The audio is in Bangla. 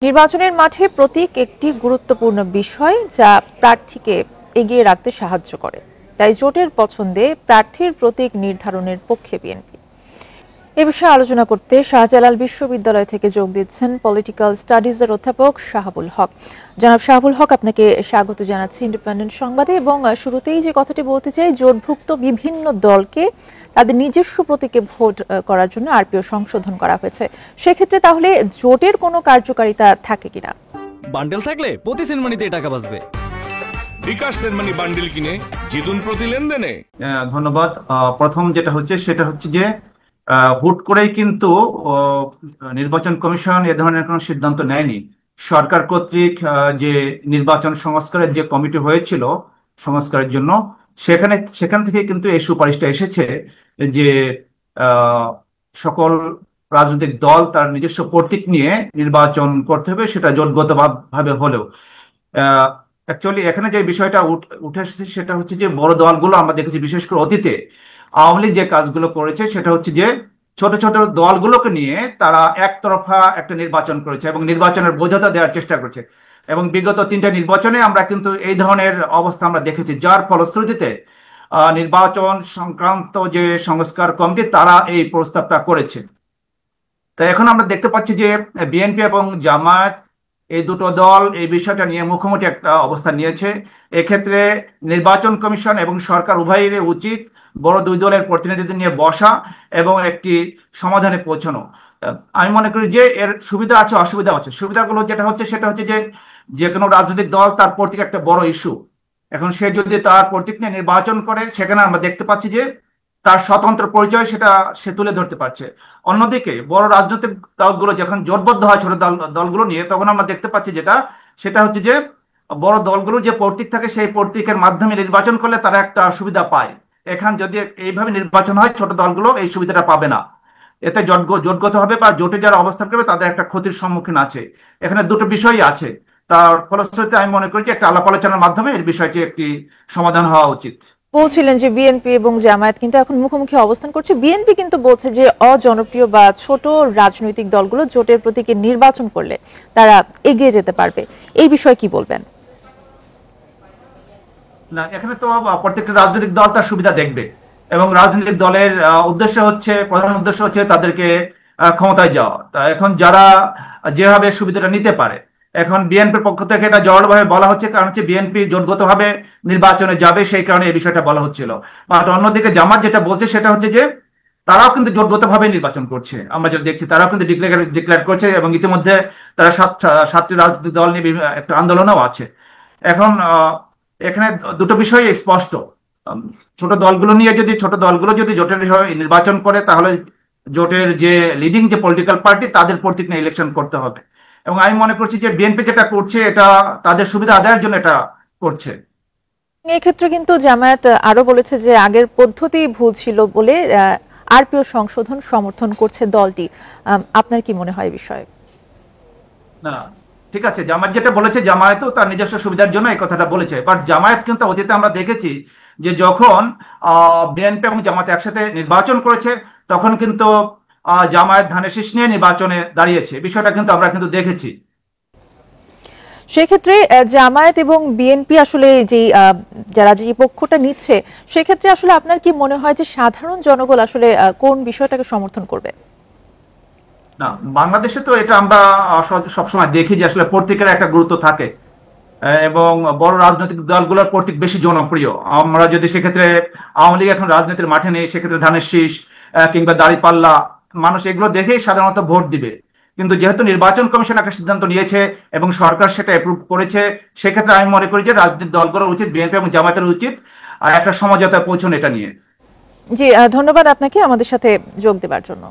নির্বাচনের মাঠে প্রতীক একটি গুরুত্বপূর্ণ বিষয় যা প্রার্থীকে এগিয়ে রাখতে সাহায্য করে। তাই জোটের পছন্দে প্রার্থীর প্রতীক নির্ধারণের পক্ষে বিএনপি। এ বিষয়ে আলোচনা করতে শাহজালাল বিশ্ববিদ্যালয় থেকে যোগ দিচ্ছেন পলিটিক্যাল স্টাডিজের অধ্যাপক শাহাবুল হক। জনাব শাহাবুল হক, আপনাকে স্বাগত জানাচ্ছি ইন্ডিপেন্ডেন্ট সংবাদে। এবং শুরুতেই যে কথাটি বলতে চাই, জোটভুক্ত বিভিন্ন দলকে তাদের নিজস্ব প্রতীকে ভোট করার জন্য আরপিও সংশোধন করা হয়েছে। সেক্ষেত্রে তাহলে জোটের কোনো কার্যকারিতা থাকে কিনা? বান্ডেল থাকলে প্রতি সেনমানিতে টাকা বাঁচবে। বিকাশ সেনমানি বান্ডেল কিনে জিতুন প্রতি লেনদেনে। ধন্যবাদ। প্রথম যেটা হচ্ছে সেটা হচ্ছে যে হুট করেই কিন্তু নির্বাচন কমিশন এ ধরনের কোনো সিদ্ধান্ত নেয়নি। সরকার কর্তৃক যে নির্বাচন সংস্কারের যে কমিটি হয়েছিল সংস্কারের জন্য, সেখান থেকে কিন্তু এই সুপারিশটা এসেছে যে সকল রাজনৈতিক দল তার নিজস্ব প্রতীক নিয়ে নির্বাচন করতে হবে, সেটা জোটগত ভাবে হলেও। অ্যাকচুয়ালি এখানে যে বিষয়টা উঠে এসেছে সেটা হচ্ছে যে বড় দলগুলো আমরা দেখেছি, বিশেষ করে অতীতে আওয়ামী লীগ যে কাজগুলো করেছে সেটা হচ্ছে যে ছোট ছোট দলগুলোকে নিয়ে তারা একতরফা একটা নির্বাচন করেছে এবং নির্বাচনের বৈধতা দেওয়ার চেষ্টা করেছে। এবং বিগত 3টা নির্বাচনে আমরা কিন্তু এই ধরনের অবস্থা আমরা দেখেছি, যার ফলশ্রুতিতে নির্বাচন সংক্রান্ত যে সংস্কার কমিটি তারা এই প্রস্তাবটা করেছে। তো এখন আমরা দেখতে পাচ্ছি যে বিএনপি এবং জামায়াত এই দুটো দল এই বিষয়টা নিয়ে মুখোমুখি একটা অবস্থান নিয়েছে। এক্ষেত্রে নির্বাচন কমিশন এবং সরকার উভয়েরই উচিত বড় দুই দলের প্রতিনিধিদের নিয়ে বসা এবং একটি সমাধানে পৌঁছানো। আমি মনে করি যে এর সুবিধা আছে, অসুবিধা আছে। সুবিধাগুলো যেটা হচ্ছে সেটা হচ্ছে যে যে কোনো রাজনৈতিক দল তার প্রতীক একটা বড় ইস্যু, এখন সে যদি তার প্রতীক নিয়ে নির্বাচন করে সেখানে আমরা দেখতে পাচ্ছি যে তার স্বতন্ত্র পরিচয় সেটা সে তুলে ধরতে পারছে। অন্যদিকে বড় রাজনৈতিক দলগুলো যখন জোটবদ্ধ হয় ছোট দলগুলো নিয়ে, তখন আমরা দেখতে পাচ্ছি সেটা হচ্ছে যে বড় দলগুলোর যে প্রতীক থাকে সেই প্রতীকের মাধ্যমে নির্বাচন করলে তারা একটা সুবিধা পায়। এখান যদি এইভাবে নির্বাচন হয় ছোট দলগুলো এই সুবিধাটা পাবে না। এতে জোটগত হবে বা জোটে যারা অবস্থান করবে তাদের একটা ক্ষতির সম্মুখীন আছে। এখানে দুটো বিষয়ই আছে। তার ফলশ্রুতিতে আমি মনে করি যে একটা আলাপ আলোচনার মাধ্যমে এই বিষয়টি একটি সমাধান হওয়া উচিত। বলছিলেন যে বিএনপি এবং জামায়াত কিন্তু এখন মুখোমুখি অবস্থান করছে। বিএনপি কিন্তু বলছে যে অজনপ্রিয় বা ছোট রাজনৈতিক দলগুলো জোটের প্রতীকে নির্বাচন করলে তারা এগিয়ে যেতে পারবে। এই বিষয়ে কি বলবেন? না, এখানে তো প্রত্যেকটা রাজনৈতিক দল তার সুবিধা দেখবে এবং রাজনৈতিক দলের প্রধান উদ্দেশ্য হচ্ছে তাদেরকে ক্ষমতায় যাওয়া। তা এখন যারা যেভাবে সুবিধাটা নিতে পারে, এখন বিএনপির পক্ষ থেকে এটা জোরালোভাবে বলা হচ্ছে, কারণ হচ্ছে বিএনপি জোটগতভাবে নির্বাচনে যাবে, সেই কারণে এই বিষয়টা বলা হচ্ছিল। বাট অন্যদিকে জামাত যেটা বলছে সেটা হচ্ছে যে তারাও কিন্তু জোটগতভাবে নির্বাচন করছে। আমরা যেটা দেখছি তারাও কিন্তু ডিক্লেয়ার করছে এবং ইতিমধ্যে তারা 7টি রাজনৈতিক দল নিয়ে একটা আন্দোলনও আছে। এখন এখানে দুটো বিষয় স্পষ্ট। ছোট দলগুলো যদি জোটের নির্বাচন করে তাহলে জোটের যে লিডিং যে পলিটিক্যাল পার্টি তাদের প্রতীক নিয়ে ইলেকশন করতে হবে। এবং আমি মনে করছি যে বিএনপি যেটা করছে এটা তাদের সুবিধা আদায়ের জন্য এটা করছে। এক্ষেত্রে কিন্তু জামায়াত আরো বলেছে যে আগের পদ্ধতি ভুল ছিল বলে আরপিও সংশোধন সমর্থন করছে দলটি। আপনার কি মনে হয় এই বিষয়ে? না, ঠিক আছে, জামায়াত যেটা বলেছে, জামায়াতও তার নিজস্ব সুবিধার জন্য এই কথাটা বলেছে। বাট জামায়াত কিন্তু অতীতে আমরা দেখেছি যে যখন বিএনপি এবং জামায়াত একসাথে নির্বাচন করেছে তখন কিন্তু জামায়াত ধানের শীষ নিয়ে নির্বাচনে দাঁড়িয়েছে। বিষয়টা কিন্তু আমরা কিন্তু দেখেছি। সেক্ষেত্রে জামায়াত এবং বিএনপি আসলে যে যারা যে পক্ষটা নিচ্ছে, সেক্ষেত্রে আসলে আপনার কি মনে হয় যে সাধারণ জনগণ আসলে কোন বিষয়টাকে সমর্থন করবে? না, বাংলাদেশে তো এটা আমরা সবসময় দেখি যে আসলে প্রতীকের একটা গুরুত্ব থাকে এবং বড় রাজনৈতিক দলগুলোর প্রতীক বেশি জনপ্রিয়। আমরা যদি সেক্ষেত্রে আওয়ামী লীগ এখন রাজনীতির মাঠে নেই, সেক্ষেত্রে ধানের শীষ কিংবা দাঁড়িপাল্লা মানুষ এগুলো দেখেই সাধারণত ভোট দিবে। কিন্তু যেহেতু নির্বাচন কমিশন একটা সিদ্ধান্ত নিয়েছে এবং সরকার সেটা অ্যাপ্রুভ করেছে, সেক্ষেত্রে আমি মনে করি যে রাজনৈতিক দলগুলোর উচিত, বিএনপি এবং জামায়াতের উচিত একটা সমঝোতায় পৌঁছানো এটা নিয়ে। জি, ধন্যবাদ আপনাকে আমাদের সাথে যোগ দেওয়ার জন্য।